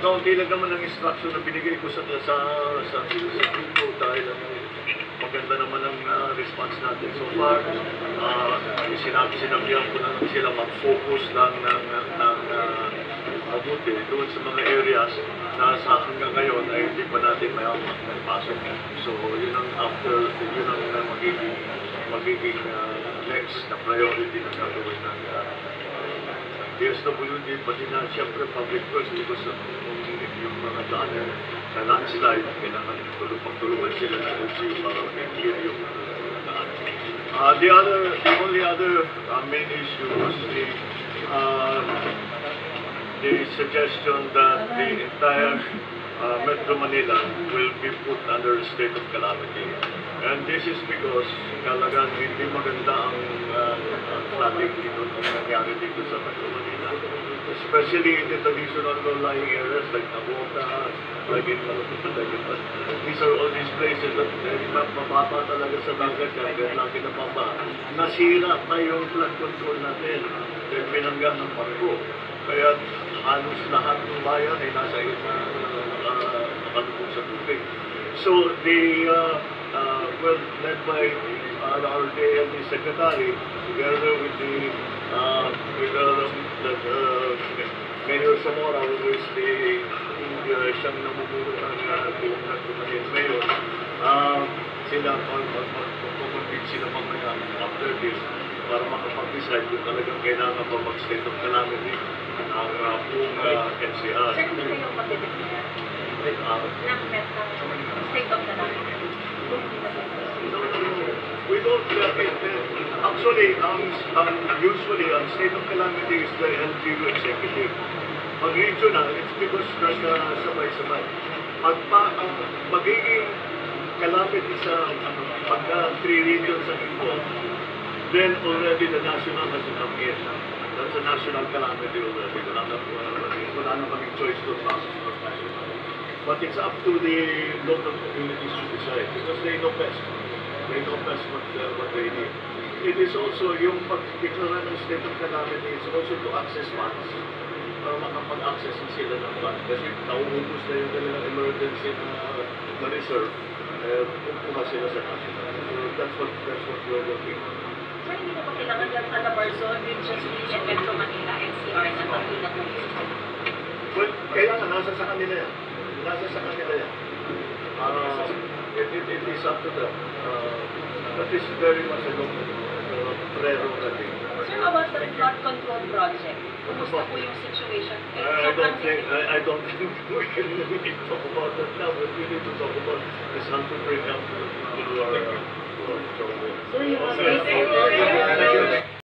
kaunti lang naman ang instruction na binigay ko sa grupo dahil maganda naman ang response natin so far. Sinabihan ko na sila mag-focus lang ng mabuti doon sa mga areas na sa hanggang ngayon ay hindi pa natin may pasok. So yun ang magiging next na priority na gagawin ng DSWD, pati na siyempre public works because yung mga daanan sa landslide, kailangan pagtulungan sila sa LGU para mag-clear yung daan. The only other main issue was the suggestion that the entire Metro Manila will be put under a state of calamity. And this is because talagang hindi maganda ang flooding dito ang nangyari dito sa Metro Manila. Especially in the traditional low-lying areas like Nabota, like in Malapitan, these are all these places that mababa talaga sa dagat kaya lagi na pamba. Nasira pa yung flood control natin dahil binangga ng barko. Kaya halos lahat ng bayan ay nasa nakalubog sa tubig. So led by our DLD Secretary, together with the Mayor Zamora, who is siyang namumuno ng buong Nagtumanin Mayor, sila mag-convince sila mamaya after this para makapag-decide kung talagang kailangan pa mag-state of calamity ang buong NCR. Saan hindi kayo mag-declare ng state of calamity? We don't, actually, usually, ang state of calamity is the LGU executive. Pag regional, it's because sabay-sabay. Magiging calamity sa pagka 3 regions ang involved, then already the national has to come in. That's a national calamity already. Wala na kaming choice to process for national. But it's up to the local communities to decide because they know best. They know best what they need. It is also yung pag-declare ng state of calamity is also to access funds para makapag-access sila ng funds. Kasi nauubos na yung kanilang emergency na reserve, pupunta sila sa national. So that's what we're working on. So hindi na ba kailangan lang Alabarzon, Region and Metro Manila, NCR na tatlo na po? Well, kailangan nasa sa kanila yan. Nasa sa kanila yan. It is up to them. That is very much a prerogative. So about the flood control project, kumusta po yung situation? I don't think we can talk about that now. What we need to talk about is how to bring up to our So you